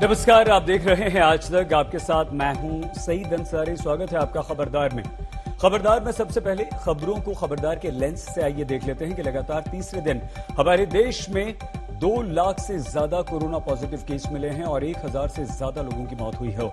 नमस्कार, आप देख रहे हैं आज तक। आपके साथ मैं हूं सईद अंसारी। स्वागत है आपका खबरदार में। खबरदार में सबसे पहले खबरों को खबरदार के लेंस से आइए देख लेते हैं कि लगातार तीसरे दिन हमारे देश में 2 लाख से ज्यादा कोरोना पॉजिटिव केस मिले हैं और 1000 से ज्यादा लोगों की मौत हुई है।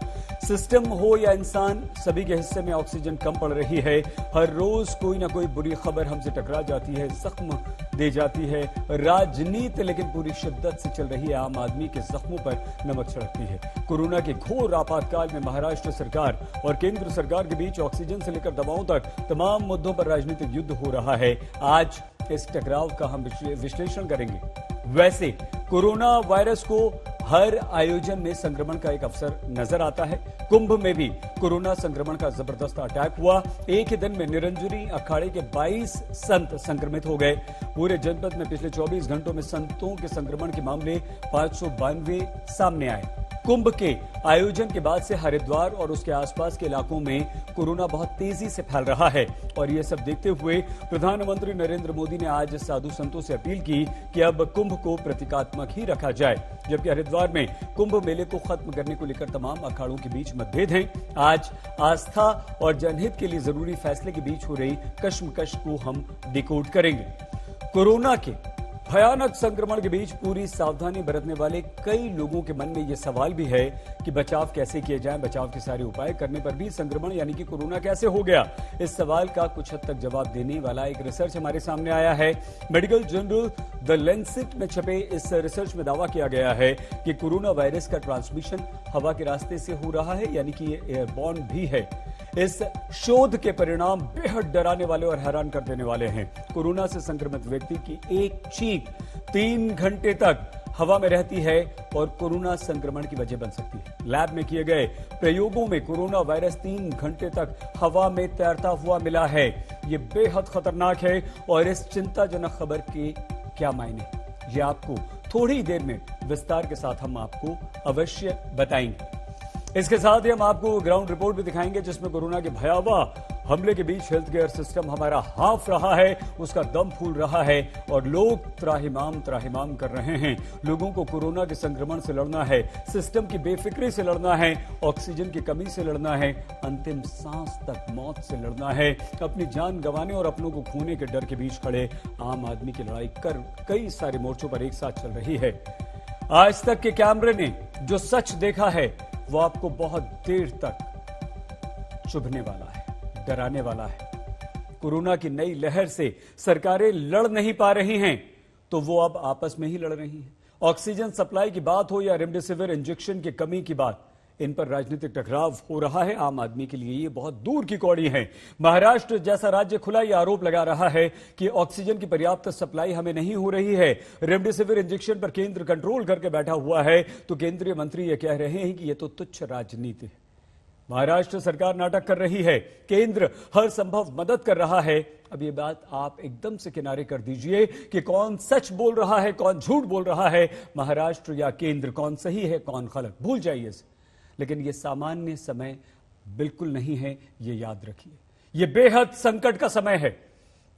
सिस्टम हो या इंसान, सभी के हिस्से में ऑक्सीजन कम पड़ रही है। हर रोज कोई ना कोई बुरी खबर हमसे टकरा जाती है, जख्म दे जाती है। राजनीति लेकिन पूरी शिद्दत से चल रही है। आम आदमी के जख्मों पर नमक छिड़कती है। कोरोना के घोर आपातकाल में महाराष्ट्र सरकार और केंद्र सरकार के बीच ऑक्सीजन से लेकर दवाओं तक तमाम मुद्दों पर राजनीतिक युद्ध हो रहा है। आज इस टकराव का हम विश्लेषण करेंगे। वैसे कोरोना वायरस को हर आयोजन में संक्रमण का एक अवसर नजर आता है। कुंभ में भी कोरोना संक्रमण का जबरदस्त अटैक हुआ। एक ही दिन में निरंजनी अखाड़े के 22 संत संक्रमित हो गए। पूरे जनपद में पिछले 24 घंटों में संतों के संक्रमण के मामले 592 सामने आए। कुंभ के आयोजन के बाद से हरिद्वार और उसके आसपास के इलाकों में कोरोना बहुत तेजी से फैल रहा है और ये सब देखते हुए प्रधानमंत्री नरेंद्र मोदी ने आज साधु संतों से अपील की कि अब कुंभ को प्रतीकात्मक ही रखा जाए। जबकि हरिद्वार में कुंभ मेले को खत्म करने को लेकर तमाम अखाड़ों के बीच मतभेद हैं। आज आस्था और जनहित के लिए जरूरी फैसले के बीच हो रही कश्मकश को हम डिकोड करेंगे। कोरोना के भयानक संक्रमण के बीच पूरी सावधानी बरतने वाले कई लोगों के मन में यह सवाल भी है कि बचाव कैसे किए जाए। बचाव के सारे उपाय करने पर भी संक्रमण यानी कि कोरोना कैसे हो गया। इस सवाल का कुछ हद तक जवाब देने वाला एक रिसर्च हमारे सामने आया है। मेडिकल जर्नल द लैंसेट में छपे इस रिसर्च में दावा किया गया है कि कोरोना वायरस का ट्रांसमिशन हवा के रास्ते से हो रहा है, यानी कि ये एयरबॉर्न भी है। इस शोध के परिणाम बेहद डराने वाले और हैरान कर देने वाले हैं। कोरोना से संक्रमित व्यक्ति की एक चीख 3 घंटे तक हवा में रहती है और कोरोना संक्रमण की वजह बन सकती है। लैब में किए गए प्रयोगों में कोरोना वायरस 3 घंटे तक हवा में तैरता हुआ मिला है। ये बेहद खतरनाक है और इस चिंताजनक खबर के क्या मायने, ये आपको थोड़ी देर में विस्तार के साथ हम आपको अवश्य बताएंगे। इसके साथ ही हम आपको ग्राउंड रिपोर्ट भी दिखाएंगे जिसमें कोरोना के भयावह हमले के बीच हेल्थ केयर सिस्टम हमारा हाफ रहा है, उसका दम फूल रहा है और लोग त्राहिमाम कर रहे हैं। लोगों को कोरोना के संक्रमण से लड़ना है, सिस्टम की बेफिक्री से लड़ना है, ऑक्सीजन की कमी से लड़ना है, अंतिम सांस तक मौत से लड़ना है। अपनी जान गंवाने और अपनों को खोने के डर के बीच खड़े आम आदमी की लड़ाई कर कई सारे मोर्चों पर एक साथ चल रही है। आज तक के कैमरे ने जो सच देखा है वो आपको बहुत देर तक चुभने वाला है, डराने वाला है। कोरोना की नई लहर से सरकारें लड़ नहीं पा रही हैं तो वो अब आपस में ही लड़ रही हैं। ऑक्सीजन सप्लाई की बात हो या रेमडेसिविर इंजेक्शन की कमी की बात, इन पर राजनीतिक टकराव हो रहा है। आम आदमी के लिए ये बहुत दूर की कौड़ी है। महाराष्ट्र जैसा राज्य खुला ये आरोप लगा रहा है कि ऑक्सीजन की पर्याप्त सप्लाई हमें नहीं हो रही है। रेमडेसिविर इंजेक्शन पर केंद्र कंट्रोल करके बैठा हुआ है तो केंद्रीय मंत्री ये कह रहे हैं कि ये तो तुच्छ राजनीति है। महाराष्ट्र सरकार नाटक कर रही है, केंद्र हर संभव मदद कर रहा है। अब ये बात आप एकदम से किनारे कर दीजिए कि कौन सच बोल रहा है, कौन झूठ बोल रहा है, महाराष्ट्र या केंद्र, कौन सही है कौन गलत, भूल जाइए इसे। लेकिन ये सामान्य समय बिल्कुल नहीं है, ये याद रखिए। ये बेहद संकट का समय है।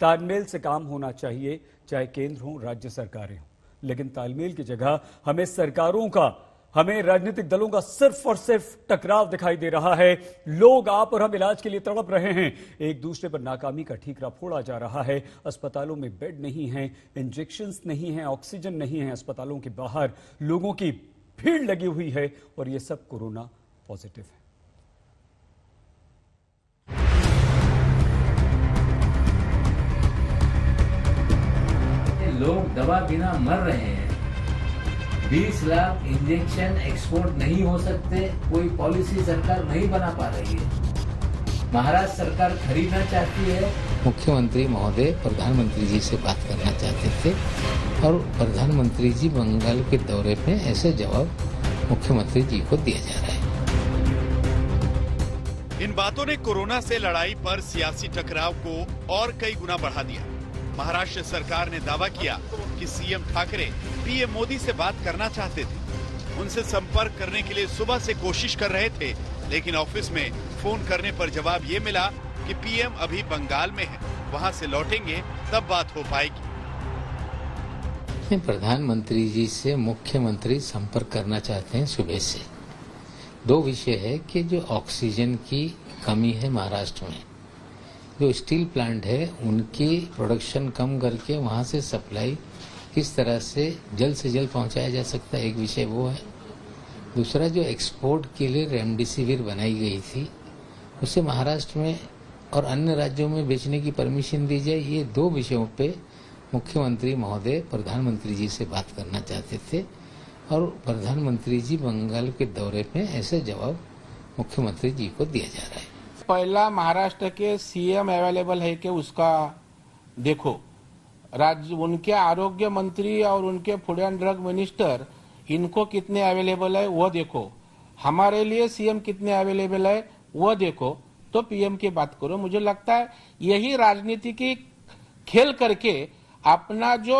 तालमेल से काम होना चाहिए, चाहे केंद्र हो राज्य सरकारें हो, लेकिन तालमेल की जगह हमें सरकारों का, हमें राजनीतिक दलों का सिर्फ और सिर्फ टकराव दिखाई दे रहा है। लोग आप और हम इलाज के लिए तड़प रहे हैं, एक दूसरे पर नाकामी का ठीकरा फोड़ा जा रहा है। अस्पतालों में बेड नहीं है, इंजेक्शंस नहीं है, ऑक्सीजन नहीं है। अस्पतालों के बाहर लोगों की भीड़ लगी हुई है और ये सब कोरोना पॉजिटिव है। लोग दवा बिना मर रहे हैं। 20 लाख इंजेक्शन एक्सपोर्ट नहीं हो सकते, कोई पॉलिसी सरकार नहीं बना पा रही है। महाराष्ट्र सरकार खरीदना चाहती है। मुख्यमंत्री महोदय प्रधानमंत्री जी से बात करना चाहते थे और प्रधानमंत्री जी बंगाल के दौरे में ऐसे जवाब मुख्यमंत्री जी को दिया जा रहा है। इन बातों ने कोरोना से लड़ाई पर सियासी टकराव को और कई गुना बढ़ा दिया। महाराष्ट्र सरकार ने दावा किया कि सीएम ठाकरे पीएम मोदी से बात करना चाहते थे। उनसे संपर्क करने के लिए सुबह से कोशिश कर रहे थे, लेकिन ऑफिस में फोन करने पर जवाब ये मिला कि पीएम अभी बंगाल में है, वहां से लौटेंगे तब बात हो पाएगी। प्रधानमंत्री जी से मुख्यमंत्री संपर्क करना चाहते हैं सुबह से। दो विषय है कि जो ऑक्सीजन की कमी है महाराष्ट्र में, जो स्टील प्लांट है उनकी प्रोडक्शन कम करके वहां से सप्लाई किस तरह से जल्द पहुंचाया जा सकता है, एक विषय वो है। दूसरा जो एक्सपोर्ट के लिए रेमडेसिविर बनाई गई थी उसे महाराष्ट्र में और अन्य राज्यों में बेचने की परमिशन दी जाए। ये दो विषयों पे मुख्यमंत्री महोदय प्रधानमंत्री जी से बात करना चाहते थे और प्रधानमंत्री जी बंगाल के दौरे में ऐसे जवाब मुख्यमंत्री जी को दिया जा रहा है। पहला महाराष्ट्र के सीएम अवेलेबल है कि उसका देखो, राज्य उनके आरोग्य मंत्री और उनके फूड एंड ड्रग मिनिस्टर इनको कितने अवेलेबल है वो देखो, हमारे लिए सीएम कितने अवेलेबल है वो देखो, तो पीएम की बात करो। मुझे लगता है यही राजनीति की खेल करके अपना जो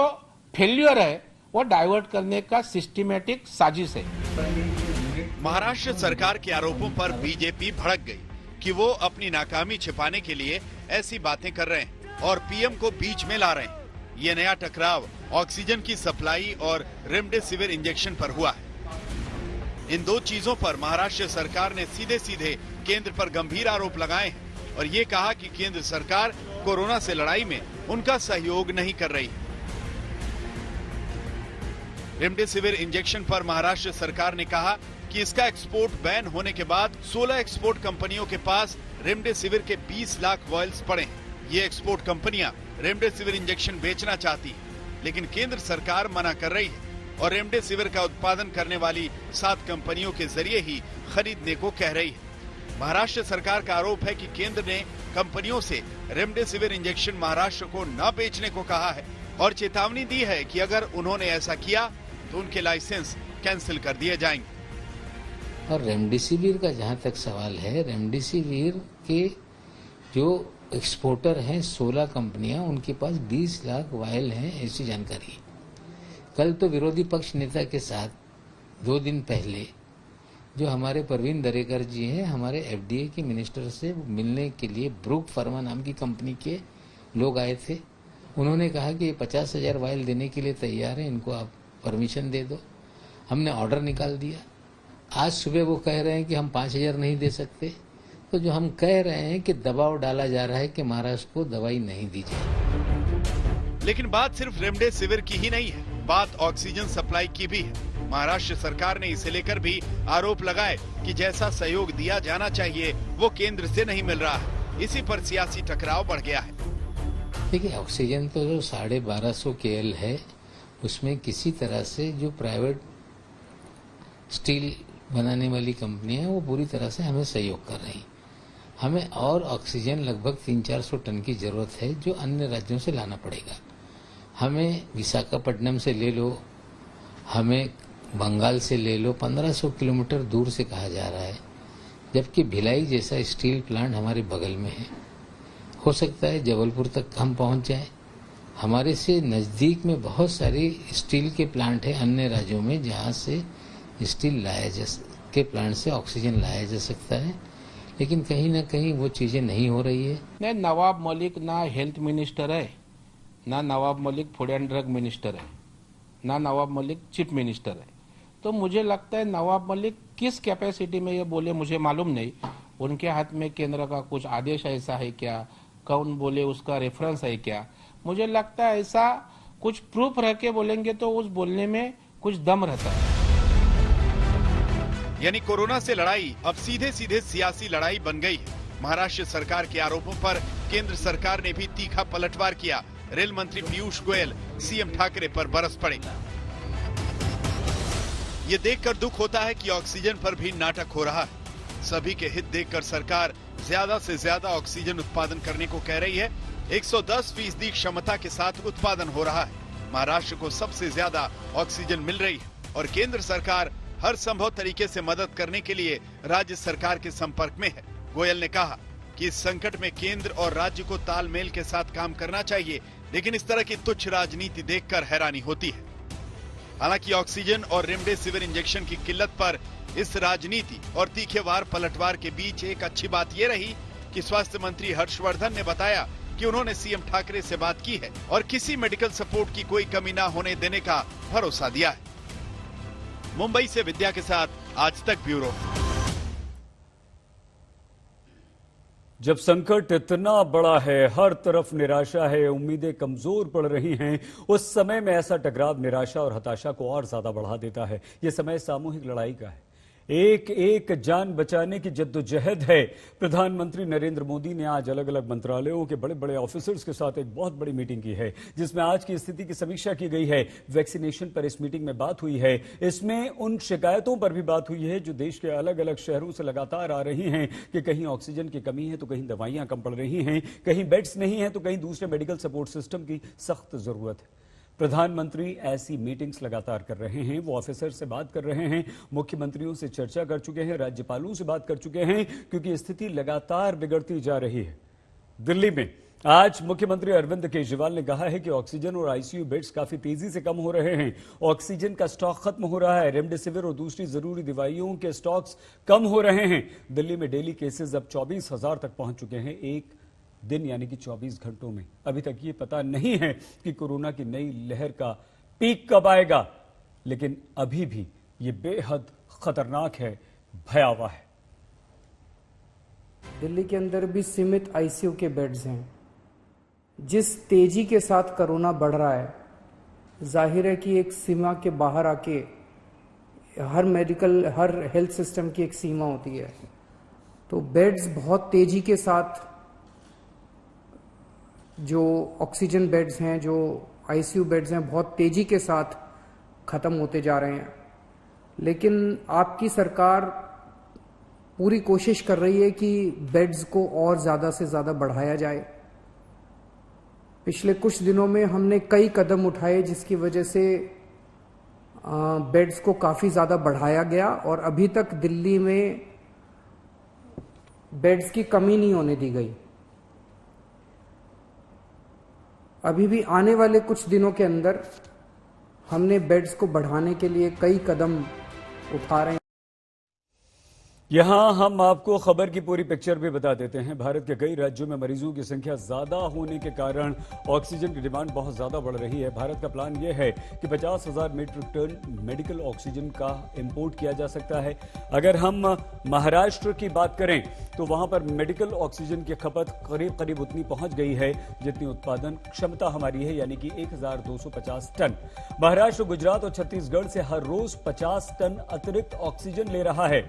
फेल्यूर है वो डाइवर्ट करने का सिस्टमैटिक साजिश है। महाराष्ट्र सरकार के आरोपों पर बीजेपी भड़क गई कि वो अपनी नाकामी छिपाने के लिए ऐसी बातें कर रहे हैं और पीएम को बीच में ला रहे हैं। ये नया टकराव ऑक्सीजन की सप्लाई और रेमडेसिविर इंजेक्शन पर हुआ है। इन दो चीजों पर महाराष्ट्र सरकार ने सीधे सीधे केंद्र पर गंभीर आरोप लगाए हैं और ये कहा कि केंद्र सरकार कोरोना से लड़ाई में उनका सहयोग नहीं कर रही। रेमडेसिविर इंजेक्शन पर महाराष्ट्र सरकार ने कहा कि इसका एक्सपोर्ट बैन होने के बाद 16 एक्सपोर्ट कंपनियों के पास रेमडेसिविर के 20 लाख वॉयल्स पड़े हैं। ये एक्सपोर्ट कंपनियां रेमडेसिविर इंजेक्शन बेचना चाहती है, लेकिन केंद्र सरकार मना कर रही है और रेमडेसिविर का उत्पादन करने वाली 7 कंपनियों के जरिए ही खरीदने को कह रही है। महाराष्ट्र सरकार का आरोप है कि केंद्र ने कंपनियों से रेमडेसिविर इंजेक्शन महाराष्ट्र को न बेचने को कहा है और चेतावनी दी है कि अगर उन्होंने ऐसा किया तो उनके लाइसेंस कैंसिल कर दिए जाएंगे। और रेमडेसिविर का जहां तक सवाल है, रेमडेसिविर के जो एक्सपोर्टर हैं 16 कंपनियां, उनके पास 20 लाख वायल हैं, ऐसी जानकारी। कल तो विरोधी पक्ष नेता के साथ 2 दिन पहले जो हमारे परवीन दरेकर जी हैं, हमारे एफडीए के मिनिस्टर से मिलने के लिए ब्रूक फार्मा नाम की कंपनी के लोग आए थे। उन्होंने कहा कि 50,000 वायल देने के लिए तैयार है, इनको आप परमिशन दे दो। हमने ऑर्डर निकाल दिया। आज सुबह वो कह रहे हैं कि हम 5,000 नहीं दे सकते। तो जो हम कह रहे हैं कि दबाव डाला जा रहा है कि महाराष्ट्र को दवाई नहीं दी जाए। लेकिन बात सिर्फ रेमडेसिविर की ही नहीं है, बात ऑक्सीजन सप्लाई की भी है। महाराष्ट्र सरकार ने इसे लेकर भी आरोप लगाए कि जैसा सहयोग दिया जाना चाहिए वो केंद्र से नहीं मिल रहा है। इसी पर सियासी टकराव बढ़ गया है। देखिए, ऑक्सीजन तो जो 1250 KL है, उसमें किसी तरह से जो प्राइवेट स्टील बनाने वाली कंपनी है वो पूरी तरह से हमें सहयोग कर रही। हमें और ऑक्सीजन लगभग 300-400 टन की जरूरत है जो अन्य राज्यों से लाना पड़ेगा। हमें विशाखापट्टनम से ले लो, हमें बंगाल से ले लो, 1500 किलोमीटर दूर से कहा जा रहा है, जबकि भिलाई जैसा स्टील प्लांट हमारे बगल में है। हो सकता है जबलपुर तक हम पहुंच जाए। हमारे से नजदीक में बहुत सारी स्टील के प्लांट है अन्य राज्यों में जहां से स्टील के प्लांट से ऑक्सीजन लाया जा सकता है, लेकिन कहीं ना कहीं वो चीजें नहीं हो रही है। नहीं, नवाब मलिक ना हेल्थ मिनिस्टर है, ना Nawab Malik food and drug minister है, ना नवाब मलिक चीफ मिनिस्टर है। तो मुझे लगता है नवाब मलिक किस कैपेसिटी में ये बोले मुझे मालूम नहीं। उनके हाथ में केंद्र का कुछ आदेश ऐसा है क्या, कौन बोले उसका रेफरेंस है क्या? मुझे लगता है ऐसा कुछ प्रूफ रह के बोलेंगे तो उस बोलने में कुछ दम रहता है। यानी कोरोना से लड़ाई अब सीधे सीधे सियासी लड़ाई बन गई है। महाराष्ट्र सरकार के आरोपों पर केंद्र सरकार ने भी तीखा पलटवार किया। रेल मंत्री पीयूष गोयल सीएम ठाकरे पर बरस पड़े। ये देखकर दुख होता है कि ऑक्सीजन पर भी नाटक हो रहा है। सभी के हित देखकर सरकार ज्यादा से ज्यादा ऑक्सीजन उत्पादन करने को कह रही है। 110% क्षमता के साथ उत्पादन हो रहा है। महाराष्ट्र को सबसे ज्यादा ऑक्सीजन मिल रही है और केंद्र सरकार हर संभव तरीके से मदद करने के लिए राज्य सरकार के संपर्क में है। गोयल ने कहा कि इस संकट में केंद्र और राज्य को तालमेल के साथ काम करना चाहिए, लेकिन इस तरह की तुच्छ राजनीति देखकर हैरानी होती है। हालांकि ऑक्सीजन और रेमडेसिविर इंजेक्शन की किल्लत पर इस राजनीति और तीखे वार पलटवार के बीच एक अच्छी बात यह रही कि स्वास्थ्य मंत्री हर्षवर्धन ने बताया कि उन्होंने सीएम ठाकरे से बात की है और किसी मेडिकल सपोर्ट की कोई कमी न होने देने का भरोसा दिया है। मुंबई से विद्या के साथ आज तक ब्यूरो। जब संकट इतना बड़ा है, हर तरफ निराशा है, उम्मीदें कमजोर पड़ रही हैं, उस समय में ऐसा टकराव निराशा और हताशा को और ज्यादा बढ़ा देता है। यह समय सामूहिक लड़ाई का है, एक एक जान बचाने की जद्दोजहद है। प्रधानमंत्री नरेंद्र मोदी ने आज अलग अलग मंत्रालयों के बड़े बड़े ऑफिसर्स के साथ एक बहुत बड़ी मीटिंग की है, जिसमें आज की स्थिति की समीक्षा की गई है। वैक्सीनेशन पर इस मीटिंग में बात हुई है। इसमें उन शिकायतों पर भी बात हुई है जो देश के अलग अलग शहरों से लगातार आ रही हैं कि कहीं ऑक्सीजन की कमी है तो कहीं दवाइयां कम पड़ रही हैं, कहीं बेड्स नहीं है तो कहीं दूसरे मेडिकल सपोर्ट सिस्टम की सख्त जरूरत है। प्रधानमंत्री ऐसी मीटिंग्स लगातार कर रहे हैं। वो ऑफिसर से बात कर रहे हैं, मुख्यमंत्रियों से चर्चा कर चुके हैं, राज्यपालों से बात कर चुके हैं, क्योंकि स्थिति लगातार बिगड़ती जा रही है। दिल्ली में आज मुख्यमंत्री अरविंद केजरीवाल ने कहा है कि ऑक्सीजन और आईसीयू बेड्स काफी तेजी से कम हो रहे हैं। ऑक्सीजन का स्टॉक खत्म हो रहा है, रेमडेसिविर और दूसरी जरूरी दवाइयों के स्टॉक्स कम हो रहे हैं। दिल्ली में डेली केसेस अब 24,000 तक पहुंच चुके हैं एक दिन, यानी कि 24 घंटों में। अभी तक ये पता नहीं है कि कोरोना की नई लहर का पीक कब आएगा, लेकिन अभी भी ये बेहद खतरनाक है, भयावह है। दिल्ली के अंदर भी सीमित आईसीयू के बेड्स हैं। जिस तेजी के साथ कोरोना बढ़ रहा है, जाहिर है कि एक सीमा के बाहर आके हर हेल्थ सिस्टम की एक सीमा होती है। तो बेड्स बहुत तेजी के साथ, जो ऑक्सीजन बेड्स हैं, जो आईसीयू बेड्स हैं, बहुत तेजी के साथ खत्म होते जा रहे हैं। लेकिन आपकी सरकार पूरी कोशिश कर रही है कि बेड्स को और ज्यादा से ज्यादा बढ़ाया जाए। पिछले कुछ दिनों में हमने कई कदम उठाए जिसकी वजह से बेड्स को काफी ज्यादा बढ़ाया गया और अभी तक दिल्ली में बेड्स की कमी नहीं होने दी गई। अभी भी आने वाले कुछ दिनों के अंदर हमने बेड्स को बढ़ाने के लिए कई कदम उठा रहे हैं। यहां हम आपको खबर की पूरी पिक्चर भी बता देते हैं। भारत के कई राज्यों में मरीजों की संख्या ज्यादा होने के कारण ऑक्सीजन की डिमांड बहुत ज्यादा बढ़ रही है। भारत का प्लान यह है कि 50,000 मीट्रिक टन मेडिकल ऑक्सीजन का इंपोर्ट किया जा सकता है। अगर हम महाराष्ट्र की बात करें तो वहां पर मेडिकल ऑक्सीजन की खपत करीब करीब उतनी पहुंच गई है जितनी उत्पादन क्षमता हमारी है, यानी कि 1,250 टन। महाराष्ट्र, गुजरात और छत्तीसगढ़ से हर रोज 50 टन अतिरिक्त ऑक्सीजन ले रहा है।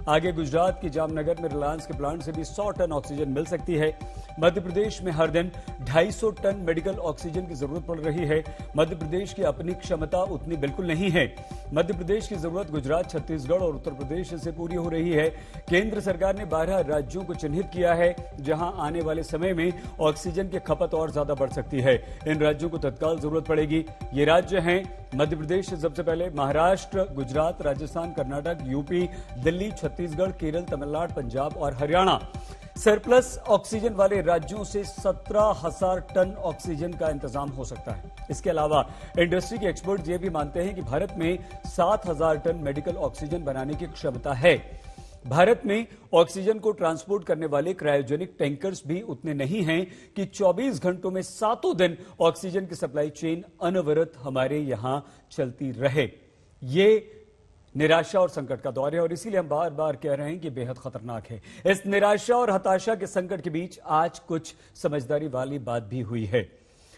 आगे गुजरात के जामनगर में रिलायंस के प्लांट से भी 100 टन ऑक्सीजन मिल सकती है। मध्य प्रदेश में हर दिन 250 टन मेडिकल ऑक्सीजन की जरूरत पड़ रही है। मध्य प्रदेश की अपनी क्षमता उतनी बिल्कुल नहीं है। मध्य प्रदेश की जरूरत गुजरात, छत्तीसगढ़ और उत्तर प्रदेश से पूरी हो रही है। केंद्र सरकार ने 12 राज्यों को चिन्हित किया है जहां आने वाले समय में ऑक्सीजन की खपत और ज्यादा बढ़ सकती है। इन राज्यों को तत्काल जरूरत पड़ेगी। ये राज्य हैं मध्य प्रदेश से सबसे पहले, महाराष्ट्र, गुजरात, राजस्थान, कर्नाटक, यूपी, दिल्ली, छत्तीसगढ़, केरल, तमिलनाडु, पंजाब और हरियाणा। सरप्लस ऑक्सीजन वाले राज्यों से 17,000 टन ऑक्सीजन का इंतजाम हो सकता है। इसके अलावा इंडस्ट्री के एक्सपर्ट ये भी मानते हैं कि भारत में 7,000 टन मेडिकल ऑक्सीजन बनाने की क्षमता है। भारत में ऑक्सीजन को ट्रांसपोर्ट करने वाले क्रायोजेनिक टैंकर्स भी उतने नहीं हैं कि 24 घंटों में 7 दिन ऑक्सीजन की सप्लाई चेन अनवरत हमारे यहां चलती रहे। ये निराशा और संकट का दौर है और इसीलिए हम बार बार कह रहे हैं कि बेहद खतरनाक है। इस निराशा और हताशा के संकट के बीच आज कुछ समझदारी वाली बात भी हुई है।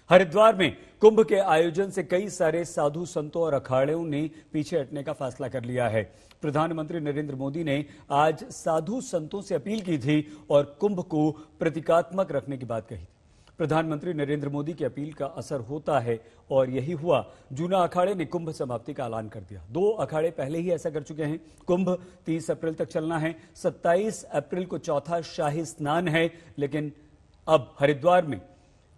हरिद्वार में कुंभ के आयोजन से कई सारे साधु संतों और अखाड़ों ने पीछे हटने का फैसला कर लिया है। प्रधानमंत्री नरेंद्र मोदी ने आज साधु संतों से अपील की थी और कुंभ को प्रतीकात्मक रखने की बात कही। प्रधानमंत्री नरेंद्र मोदी की अपील का असर होता है और यही हुआ। जूना अखाड़े ने कुंभ समाप्ति का ऐलान कर दिया। 2 अखाड़े पहले ही ऐसा कर चुके हैं। कुंभ 30 अप्रैल तक चलना है। 27 अप्रैल को चौथा शाही स्नान है, लेकिन अब हरिद्वार में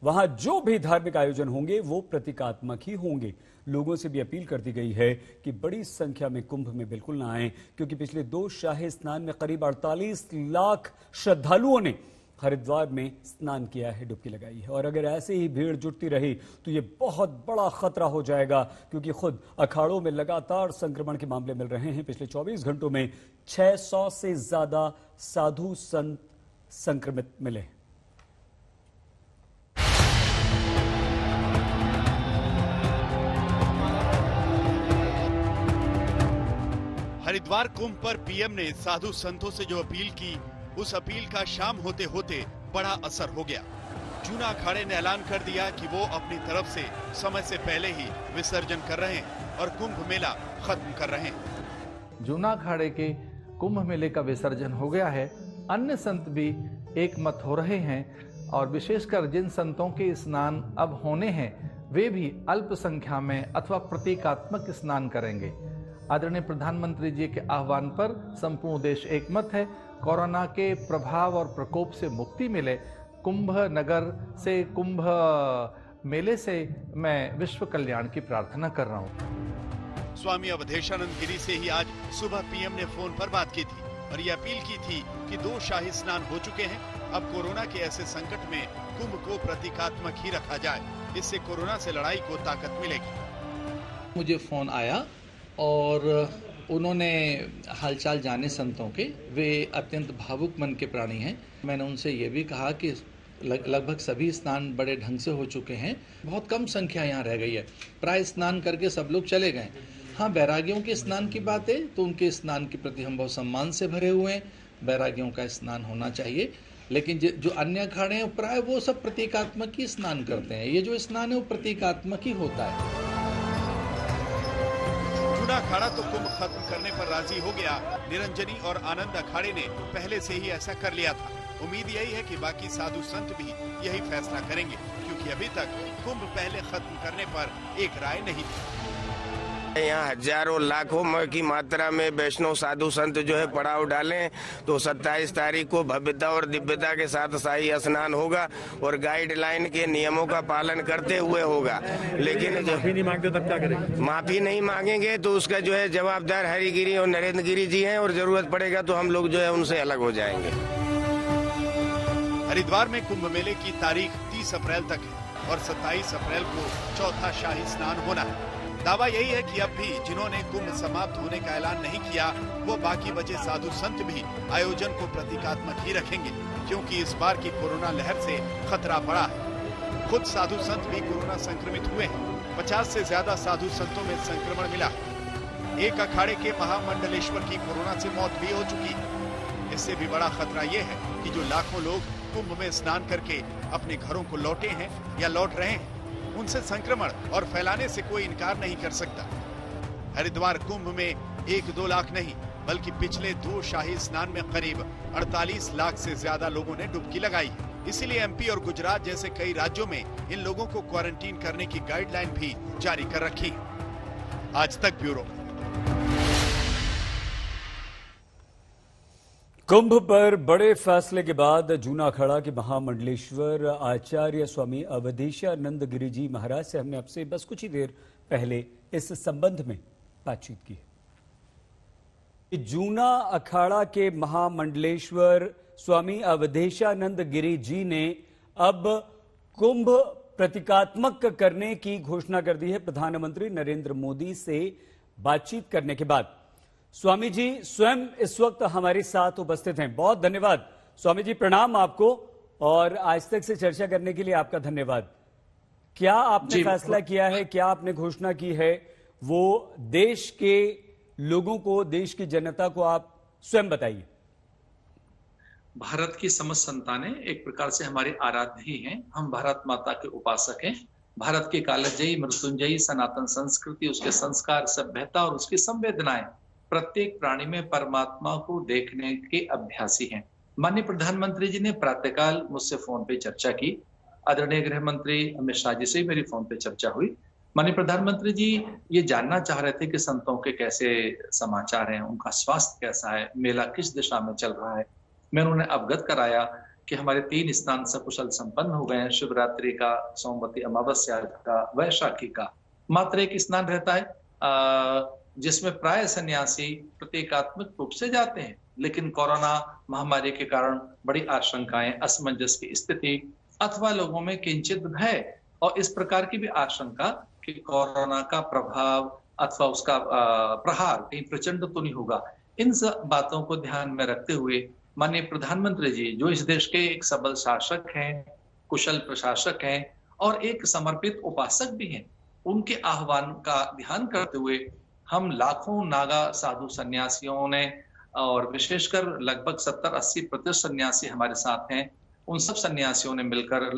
वहां जो भी धार्मिक आयोजन होंगे वो प्रतीकात्मक ही होंगे। लोगों से भी अपील कर दी गई है कि बड़ी संख्या में कुंभ में बिल्कुल ना आए, क्योंकि पिछले 2 शाही स्नान में करीब 48 लाख श्रद्धालुओं ने हरिद्वार में स्नान किया है, डुबकी लगाई है। और अगर ऐसे ही भीड़ जुटती रही तो ये बहुत बड़ा खतरा हो जाएगा, क्योंकि खुद अखाड़ों में लगातार संक्रमण के मामले मिल रहे हैं। पिछले 24 घंटों में 600 से ज्यादा साधु संत संक्रमित मिले। हरिद्वार कुंभ पर पीएम ने साधु संतों से जो अपील की, उस अपील का शाम होते होते बड़ा असर हो गया। जूना अखाड़े ने ऐलान कर दिया कि वो अपनी तरफ से समय से पहले ही विसर्जन कर रहे हैं और कुंभ मेला खत्म कर रहे हैं। जूना अखाड़े के कुंभ मेले का विसर्जन हो गया है। अन्य संत भी एक मत हो रहे हैं और विशेषकर जिन संतों के स्नान अब होने हैं वे भी अल्प संख्या में अथवा प्रतीकात्मक स्नान करेंगे। आदरणीय प्रधानमंत्री जी के आह्वान पर संपूर्ण देश एक मत है। कोरोना के प्रभाव और प्रकोप से मुक्ति मिले, कुंभ नगर से, कुंभ मेले से मैं विश्व कल्याण की प्रार्थना कर रहा हूँ। स्वामी अवधेशानंद गिरी से ही आज सुबह पीएम ने फोन पर बात की थी और ये अपील की थी कि 2 शाही स्नान हो चुके हैं। अब कोरोना के ऐसे संकट में कुंभ को प्रतीकात्मक ही रखा जाए, इससे कोरोना से लड़ाई को ताकत मिलेगी। मुझे फोन आया और उन्होंने हालचाल जाने संतों के, वे अत्यंत भावुक मन के प्राणी हैं। मैंने उनसे ये भी कहा कि लगभग सभी स्नान बड़े ढंग से हो चुके हैं, बहुत कम संख्या यहाँ रह गई है, प्राय स्नान करके सब लोग चले गए। हाँ, बैरागियों के स्नान की बात है तो उनके स्नान के प्रति हम बहुत सम्मान से भरे हुए हैं, बैरागियों का स्नान होना चाहिए। लेकिन जो अन्य अखाड़े हैं प्राय वो सब प्रतीकात्मक ही स्नान करते हैं। ये जो स्नान है वो प्रतीकात्मक ही होता है। जूना अखाड़ा तो कुंभ खत्म करने पर राजी हो गया। निरंजनी और आनंद अखाड़े ने पहले से ही ऐसा कर लिया था। उम्मीद यही है कि बाकी साधु संत भी यही फैसला करेंगे, क्योंकि अभी तक कुंभ पहले खत्म करने पर एक राय नहीं थी। यहाँ हजारों लाखों की मात्रा में वैष्णव साधु संत जो है पड़ाव डालें तो 27 तारीख को भव्यता और दिव्यता के साथ शाही स्नान होगा और गाइडलाइन के नियमों का पालन करते हुए होगा। लेकिन माफी नहीं मांगते तब क्या करेंगे? माफी नहीं मांगेंगे तो उसका जो है जवाबदार हरिगिरी और नरेंद्र गिरी जी हैं और जरूरत पड़ेगा तो हम लोग जो है उनसे अलग हो जाएंगे। हरिद्वार में कुंभ मेले की तारीख 30 अप्रैल तक है और 27 अप्रैल को चौथा शाही स्नान होना है। दावा यही है कि अब भी जिन्होंने कुंभ समाप्त होने का ऐलान नहीं किया, वो बाकी बचे साधु संत भी आयोजन को प्रतीकात्मक ही रखेंगे, क्योंकि इस बार की कोरोना लहर से खतरा बढ़ा है। खुद साधु संत भी कोरोना संक्रमित हुए हैं। 50 से ज्यादा साधु संतों में संक्रमण मिला है। एक अखाड़े के महामंडलेश्वर की कोरोना से मौत भी हो चुकी है। इससे भी बड़ा खतरा ये है कि जो लाखों लोग कुंभ में स्नान करके अपने घरों को लौटे हैं या लौट रहे हैं, उनसे संक्रमण और फैलाने से कोई इनकार नहीं कर सकता। हरिद्वार कुंभ में 1-2 लाख नहीं, बल्कि पिछले 2 शाही स्नान में करीब 48 लाख से ज्यादा लोगों ने डुबकी लगाई। इसीलिए एमपी और गुजरात जैसे कई राज्यों में इन लोगों को क्वारंटीन करने की गाइडलाइन भी जारी कर रखी। आज तक ब्यूरो। कुंभ पर बड़े फैसले के बाद जूना अखाड़ा के महामंडलेश्वर आचार्य स्वामी अवधेशानंद गिरी जी महाराज से हमने आपसे बस कुछ ही देर पहले इस संबंध में बातचीत की है। जूना अखाड़ा के महामंडलेश्वर स्वामी अवधेशानंद गिरी जी ने अब कुंभ प्रतीकात्मक करने की घोषणा कर दी है। प्रधानमंत्री नरेंद्र मोदी से बातचीत करने के बाद स्वामी जी स्वयं इस वक्त हमारे साथ उपस्थित हैं। बहुत धन्यवाद स्वामी जी, प्रणाम आपको और आज तक से चर्चा करने के लिए आपका धन्यवाद। क्या आपने फैसला किया है, क्या आपने घोषणा की है, वो देश के लोगों को, देश की जनता को आप स्वयं बताइए। भारत की समस्त संतानें एक प्रकार से हमारी आराध्य ही हैं। हम भारत माता के उपासक हैं। भारत की कालजयी, मृत्युंजयी सनातन संस्कृति, उसके संस्कार, सभ्यता और उसकी संवेदनाएं प्रत्येक प्राणी में परमात्मा को देखने के अभ्यासी हैं। माननीय प्रधानमंत्री जी ने प्रातःकाल मुझसे फोन पे चर्चा की। आदरणीय गृह मंत्री अमित शाह जी से मेरी फोन पे चर्चा हुई। माननीय प्रधानमंत्री जी ये जानना चाह रहे थे कि संतों के कैसे समाचार हैं, उनका स्वास्थ्य कैसा है, मेला किस दिशा में चल रहा है। मैंने उन्हें अवगत कराया कि हमारे 3 स्नान सकुशल संपन्न हो गए हैं। शिवरात्रि का, सोमवती अमावस्या का, वैशाखी का। मात्र एक स्नान रहता है जिसमें प्राय सन्यासी प्रतीकात्मक रूप से जाते हैं, लेकिन कोरोना महामारी के कारण बड़ी आशंकाएं, असमंजस की स्थिति अथवा लोगों में किंचित भय और इस प्रकार की भी आशंका कि कोरोना का प्रभाव अथवा उसका प्रहार कहीं प्रचंड तो नहीं होगा। इन सब बातों को ध्यान में रखते हुए माननीय प्रधानमंत्री जी, जो इस देश के एक सबल शासक हैं, कुशल प्रशासक हैं और एक समर्पित उपासक भी हैं, उनके आह्वान का ध्यान करते हुए हम लाखों नागा साधु सन्यासियों ने और विशेषकर लगभग 70-80% सन्यासी हमारे साथ हैं, उन सब सन्यासियों ने मिलकर,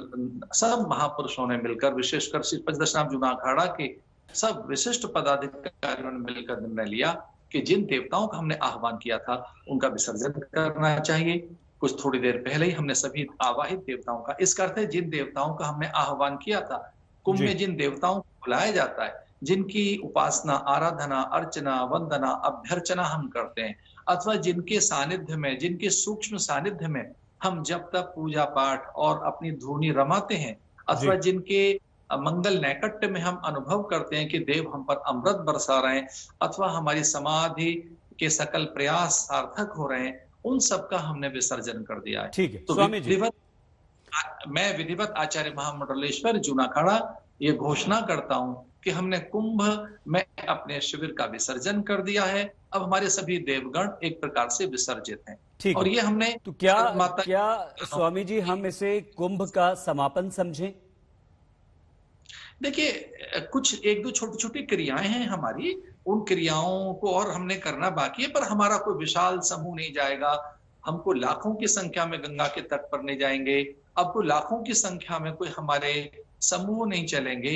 सब महापुरुषों ने मिलकर, विशेषकर श्री पंचदशनाम जूना अखाड़ा के सब विशिष्ट पदाधिकारियों ने मिलकर निर्णय लिया कि जिन देवताओं का हमने आह्वान किया था उनका विसर्जन करना चाहिए। कुछ थोड़ी देर पहले ही हमने सभी आवाहित देवताओं का, इसका अर्थ है जिन देवताओं का हमने आह्वान किया था, कुंभ में जिन देवताओं को बुलाया जाता है, जिनकी उपासना, आराधना, अर्चना, वंदना, अभ्यर्चना हम करते हैं, अथवा जिनके सानिध्य में, जिनके सूक्ष्म सानिध्य में हम जब तक पूजा पाठ और अपनी धूनी रमाते हैं, अथवा जिनके मंगल नैकट्य में हम अनुभव करते हैं कि देव हम पर अमृत बरसा रहे हैं, अथवा हमारी समाधि के सकल प्रयास सार्थक हो रहे हैं, उन सब का हमने विसर्जन कर दिया है। ठीक है, तो स्वामी जी, मैं विधिवत आचार्य महामंडलेश्वर जूनाखाड़ा ये घोषणा करता हूं कि हमने कुंभ में अपने शिविर का विसर्जन कर दिया है। अब हमारे सभी देवगण एक प्रकार से विसर्जित हैं। ठीक, और ये हमने तो क्या स्वामी जी हम इसे कुंभ का समापन समझें? देखिए, कुछ एक दो छोटी छोटी क्रियाएं हैं हमारी, उन क्रियाओं को और हमने करना बाकी है, पर हमारा कोई विशाल समूह नहीं जाएगा। हमको लाखों की संख्या में गंगा के तट पर नहीं जाएंगे, अब कोई लाखों की संख्या में कोई हमारे समूह नहीं चलेंगे।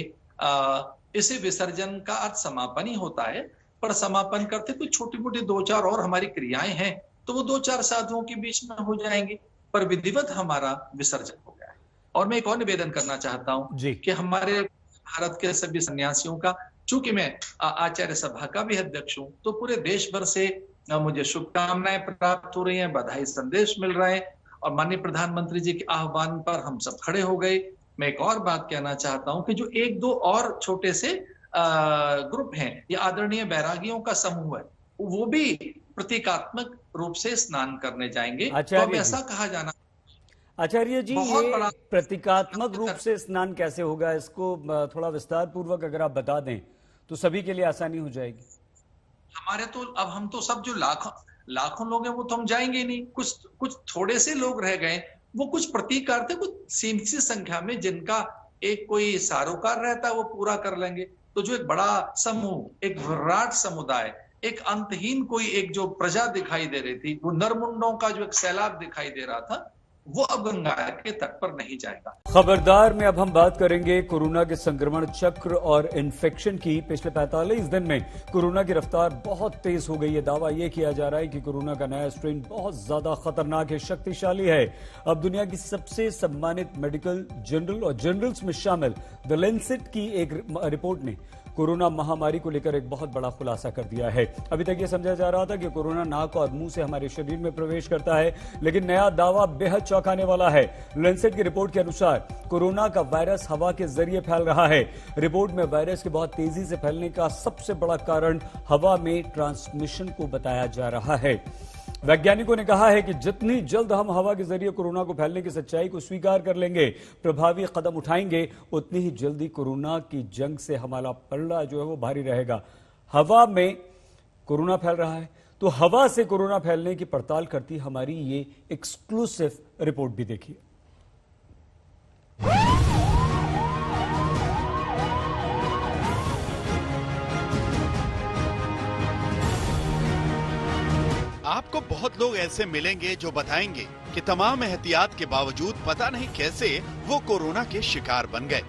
इसे विसर्जन का अर्थ समापन ही होता है, पर समापन करते कुछ छोटी मोटी 2-4 और हमारी क्रियाएं हैं, तो वो 2-4 साधुओं के बीच में हो जाएंगे, पर विधिवत हमारा विसर्जन हो गया है। और मैं एक और निवेदन करना चाहता हूं कि हमारे भारत के सभी सन्यासियों का, चूंकि मैं आचार्य सभा का भी अध्यक्ष हूं, तो पूरे देश भर से मुझे शुभकामनाएं प्राप्त हो रही हैं, बधाई संदेश मिल रहे हैं, और माननीय प्रधानमंत्री जी के आह्वान पर हम सब खड़े हो गए। मैं एक और बात कहना चाहता हूं कि जो 1-2 और छोटे से ग्रुप हैं, ये आदरणीय बैरागियों का समूह है, वो भी प्रतीकात्मक रूप से स्नान करने जाएंगे। तो अब ऐसा कहा जाना, आचार्य जी, ये प्रतीकात्मक रूप से स्नान कैसे होगा, इसको थोड़ा विस्तार पूर्वक अगर आप बता दें तो सभी के लिए आसानी हो जाएगी। हमारे तो अब हम तो सब जो लाखों लोग हैं वो तो हम जाएंगे नहीं, कुछ थोड़े से लोग रह गए, वो कुछ प्रतीकार्थ, कुछ सीमित सी संख्या में जिनका एक कोई सारोकार रहता है वो पूरा कर लेंगे। तो जो एक बड़ा समूह, एक विराट समुदाय, एक अंतहीन कोई एक जो प्रजा दिखाई दे रही थी, वो नरमुंडों का जो एक सैलाब दिखाई दे रहा था, वो अब गंगा के तट पर नहीं जाएगा। खबरदार में अब हम बात करेंगे कोरोना के संक्रमण चक्र और इन्फेक्शन की। पिछले 45 दिन में कोरोना की रफ्तार बहुत तेज हो गई है। दावा यह किया जा रहा है कि कोरोना का नया स्ट्रेन बहुत ज्यादा खतरनाक है, शक्तिशाली है। अब दुनिया की सबसे सम्मानित मेडिकल जर्नल और जर्नल्स में शामिल द लैंसेट की एक रिपोर्ट ने कोरोना महामारी को लेकर एक बहुत बड़ा खुलासा कर दिया है। अभी तक यह समझा जा रहा था कि कोरोना नाक और मुंह से हमारे शरीर में प्रवेश करता है, लेकिन नया दावा बेहद चौंकाने वाला है। लैंसेट की रिपोर्ट के अनुसार कोरोना का वायरस हवा के जरिए फैल रहा है। रिपोर्ट में वायरस के बहुत तेजी से फैलने का सबसे बड़ा कारण हवा में ट्रांसमिशन को बताया जा रहा है। वैज्ञानिकों ने कहा है कि जितनी जल्द हम हवा के जरिए कोरोना को फैलने की सच्चाई को स्वीकार कर लेंगे, प्रभावी कदम उठाएंगे, उतनी ही जल्दी कोरोना की जंग से हमारा पलड़ा जो है वो भारी रहेगा। हवा में कोरोना फैल रहा है, तो हवा से कोरोना फैलने की पड़ताल करती हमारी ये एक्सक्लूसिव रिपोर्ट भी देखिए। आपको बहुत लोग ऐसे मिलेंगे जो बताएंगे कि तमाम एहतियात के बावजूद पता नहीं कैसे वो कोरोना के शिकार बन गए।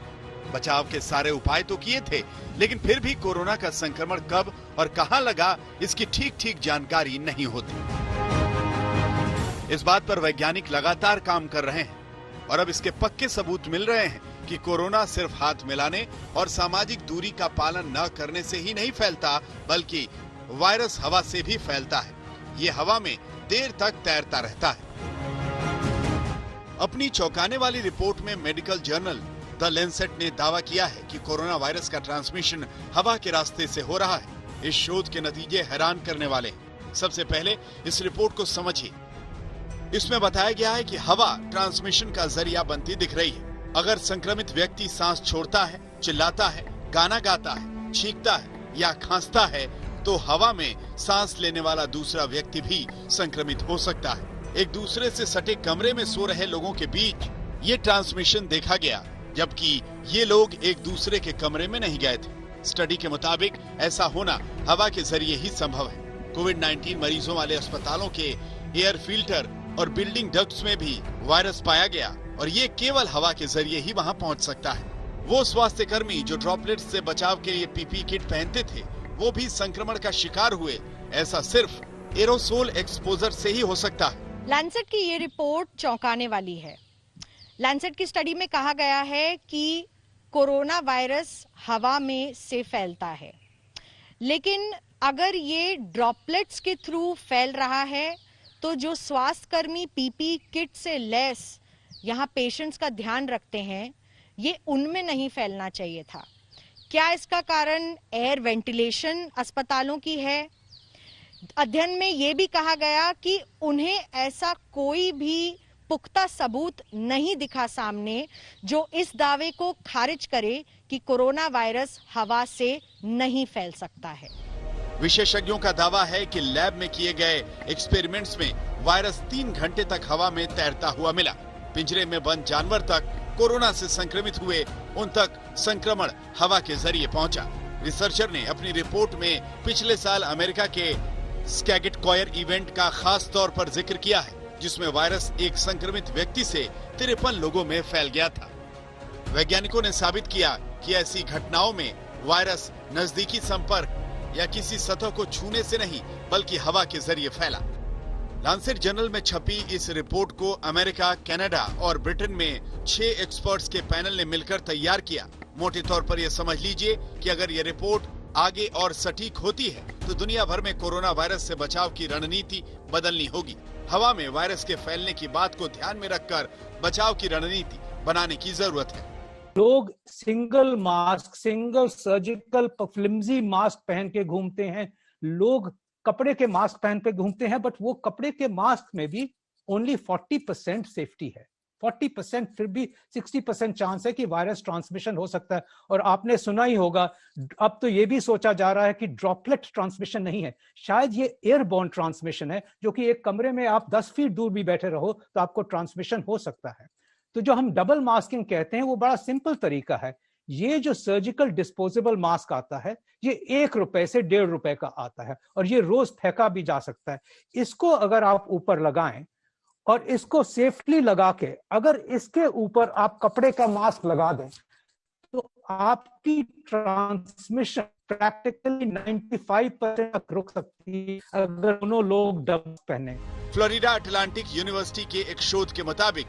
बचाव के सारे उपाय तो किए थे, लेकिन फिर भी कोरोना का संक्रमण कब और कहां लगा, इसकी ठीक जानकारी नहीं होती। इस बात पर वैज्ञानिक लगातार काम कर रहे हैं और अब इसके पक्के सबूत मिल रहे हैं कि कोरोना सिर्फ हाथ मिलाने और सामाजिक दूरी का पालन न करने से ही नहीं फैलता, बल्कि वायरस हवा से भी फैलता है। ये हवा में देर तक तैरता रहता है। अपनी चौंकाने वाली रिपोर्ट में मेडिकल जर्नल द लैंसेट ने दावा किया है कि कोरोना वायरस का ट्रांसमिशन हवा के रास्ते से हो रहा है। इस शोध के नतीजे हैरान करने वाले हैं। सबसे पहले इस रिपोर्ट को समझिए। इसमें बताया गया है कि हवा ट्रांसमिशन का जरिया बनती दिख रही है। अगर संक्रमित व्यक्ति सांस छोड़ता है, चिल्लाता है, गाना गाता है, छींकता है या खांसता है, तो हवा में सांस लेने वाला दूसरा व्यक्ति भी संक्रमित हो सकता है। एक दूसरे से सटे कमरे में सो रहे लोगों के बीच ये ट्रांसमिशन देखा गया, जबकि ये लोग एक दूसरे के कमरे में नहीं गए थे। स्टडी के मुताबिक ऐसा होना हवा के जरिए ही संभव है। कोविड-19 मरीजों वाले अस्पतालों के एयर फिल्टर और बिल्डिंग डक्ट्स में भी वायरस पाया गया और ये केवल हवा के जरिए ही वहां पहुंच सकता है। वो स्वास्थ्य कर्मी जो ड्रॉपलेट्स से बचाव के लिए पीपी किट पहनते थे, वो भी संक्रमण का शिकार हुए। ऐसा सिर्फ एरोसोल एक्सपोजर से ही हो सकता है। लैंसेट की ये रिपोर्ट चौंकाने वाली है। लैंसेट की स्टडी में कहा गया है कि कोरोना वायरस हवा में से फैलता है, लेकिन अगर ये ड्रॉपलेट्स के थ्रू फैल रहा है तो जो स्वास्थ्यकर्मी पीपी किट से लैस यहाँ पेशेंट्स का ध्यान रखते हैं, ये उनमें नहीं फैलना चाहिए था। क्या इसका कारण एयर वेंटिलेशन अस्पतालों की है? अध्ययन में ये भी कहा गया कि उन्हें ऐसा कोई भी पुख्ता सबूत नहीं दिखा सामने जो इस दावे को खारिज करे कि कोरोना वायरस हवा से नहीं फैल सकता है। विशेषज्ञों का दावा है कि लैब में किए गए एक्सपेरिमेंट्स में वायरस 3 घंटे तक हवा में तैरता हुआ मिला। पिंजरे में बंद जानवर तक कोरोना से संक्रमित हुए, उन तक संक्रमण हवा के जरिए पहुंचा। रिसर्चर ने अपनी रिपोर्ट में पिछले साल अमेरिका के स्कैगेट कॉयर इवेंट का खास तौर पर जिक्र किया है, जिसमें वायरस एक संक्रमित व्यक्ति से 53 लोगों में फैल गया था। वैज्ञानिकों ने साबित किया कि ऐसी घटनाओं में वायरस नजदीकी संपर्क या किसी सतह को छूने से नहीं, बल्कि हवा के जरिए फैला। लांसेट जर्नल में छपी इस रिपोर्ट को अमेरिका, कनाडा और ब्रिटेन में 6 एक्सपर्ट्स के पैनल ने मिलकर तैयार किया। मोटे तौर पर यह समझ लीजिए कि अगर ये रिपोर्ट आगे और सटीक होती है तो दुनिया भर में कोरोना वायरस से बचाव की रणनीति बदलनी होगी। हवा में वायरस के फैलने की बात को ध्यान में रखकर बचाव की रणनीति बनाने की जरूरत है। लोग single mask, single surgical flimsy mask पहन के घूमते हैं, लोग कपड़े के मास्क पहन के घूमते हैं, बट वो कपड़े के मास्क में भी ओनली 40% सेफ्टी है। 40% फिर भी 60% चांस है कि वायरस ट्रांसमिशन हो सकता है। और आपने सुना ही होगा, अब तो ये भी सोचा जा रहा है कि ड्रॉपलेट ट्रांसमिशन नहीं है, शायद ये एयरबोर्न ट्रांसमिशन है, जो कि एक कमरे में आप 10 फीट दूर भी बैठे रहो तो आपको ट्रांसमिशन हो सकता है। तो जो हम डबल मास्किंग कहते हैं वो बड़ा सिंपल तरीका है। ये जो सर्जिकल डिस्पोजेबल मास्क आता है, ये ₹1 से ₹1.5 का आता है और ये रोज फेंका भी जा सकता है। इसको अगर आप ऊपर लगाएं और इसको सेफली लगा के अगर इसके ऊपर आप कपड़े का मास्क लगा दें तो आपकी ट्रांसमिशन प्रैक्टिकली 95% तक रुक सकती है अगर दोनों लोग डबल पहने। फ्लोरिडा अटलांटिक यूनिवर्सिटी के एक शोध के मुताबिक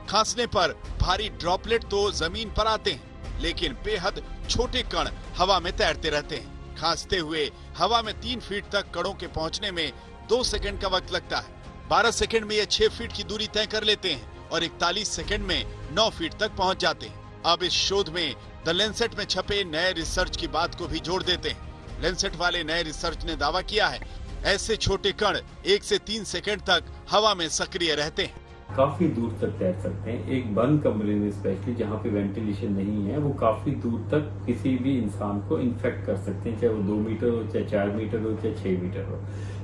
खांसने पर भारी ड्रॉपलेट तो जमीन पर आते हैं, लेकिन बेहद छोटे कण हवा में तैरते रहते हैं। खांसते हुए हवा में 3 फीट तक कणों के पहुंचने में 2 सेकंड का वक्त लगता है। 12 सेकंड में ये 6 फीट की दूरी तय कर लेते हैं और 41 सेकंड में 9 फीट तक पहुंच जाते हैं। अब इस शोध में द लैंसेट में छपे नए रिसर्च की बात को भी जोड़ देते हैं। लैंसेट वाले नए रिसर्च ने दावा किया है, ऐसे छोटे कण 1 से 3 सेकंड तक हवा में सक्रिय रहते हैं। काफी दूर तक तैर सकते हैं। एक बंद कमरे में स्पेशली जहाँ पे वेंटिलेशन नहीं है, वो काफी दूर तक किसी भी इंसान को इन्फेक्ट कर सकते हैं, चाहे वो 2 मीटर हो, चाहे 4 मीटर हो, चाहे 6 मीटर हो।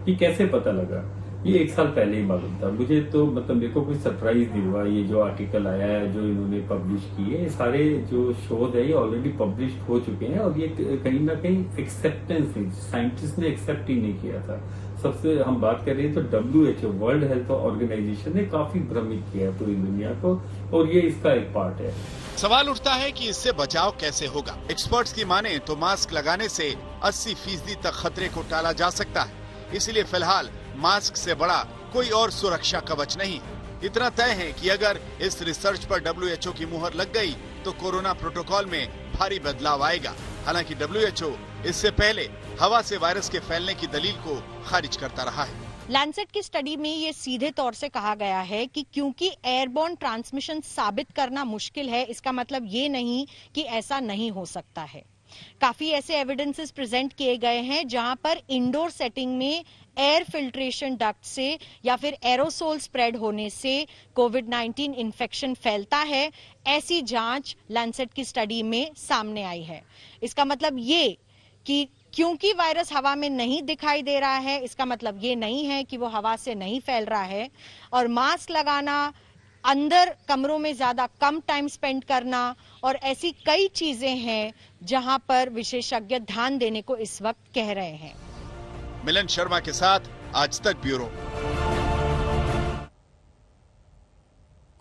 ये कैसे पता लगा? ये 1 साल पहले ही मालूम था मुझे, तो मतलब मेरे को कोई सरप्राइज नहीं हुआ। ये जो आर्टिकल आया है, जो इन्होंने पब्लिश किए, सारे जो शोध है ये ऑलरेडी पब्लिश हो चुके हैं और ये कहीं ना कहीं एक्सेप्टेंस नहीं, साइंटिस्ट ने एक्सेप्ट ही नहीं किया था। सबसे हम बात कर रहे हैं तो WHO वर्ल्ड हेल्थ ऑर्गेनाइजेशन ने काफी भ्रमित किया है पूरी दुनिया को, और ये इसका एक पार्ट है। सवाल उठता है कि इससे बचाव कैसे होगा। एक्सपर्ट्स की माने तो मास्क लगाने से 80% तक खतरे को टाला जा सकता है। इसलिए फिलहाल मास्क से बड़ा कोई और सुरक्षा कवच नहीं। इतना तय है कि अगर इस रिसर्च पर WHO की मुहर लग गई तो कोरोना प्रोटोकॉल में भारी बदलाव आएगा। हालांकि WHO इससे पहले हवा से वायरस के फैलने की दलील को खारिज करता रहा है। लैंसेट की स्टडी में ये सीधे तौर से कहा गया है कि क्योंकि एयरबोर्न ट्रांसमिशन साबित करना मुश्किल है, इसका मतलब ये नहीं कि ऐसा नहीं हो सकता है। काफी ऐसे एविडेंसेस प्रेजेंट किए गए हैं जहां पर इंडोर सेटिंग में एयर फिल्ट्रेशन डक्ट से या फिर एरोसोल स्प्रेड होने से कोविड-19 इन्फेक्शन फैलता है। ऐसी जांच लैंसेट की स्टडी में सामने आई है। इसका मतलब ये कि क्योंकि वायरस हवा में नहीं दिखाई दे रहा है, इसका मतलब ये नहीं है कि वो हवा से नहीं फैल रहा है। और मास्क लगाना अंदर कमरों में ज्यादा कम टाइम स्पेंड करना और ऐसी कई चीजें हैं जहां पर विशेषज्ञ ध्यान देने को इस वक्त कह रहे हैं। मिलन शर्मा के साथ आज तक ब्यूरो।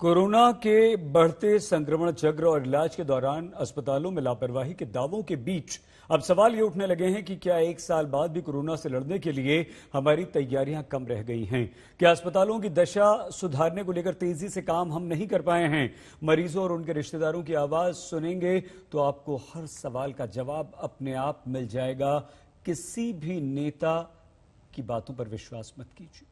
कोरोना के बढ़ते संक्रमण चक्र और इलाज के दौरान अस्पतालों में लापरवाही के दावों के बीच अब सवाल ये उठने लगे हैं कि क्या 1 साल बाद भी कोरोना से लड़ने के लिए हमारी तैयारियां कम रह गई हैं? क्या अस्पतालों की दशा सुधारने को लेकर तेजी से काम हम नहीं कर पाए हैं? मरीजों और उनके रिश्तेदारों की आवाज सुनेंगे तो आपको हर सवाल का जवाब अपने आप मिल जाएगा। किसी भी नेता की बातों पर विश्वास मत कीजिए।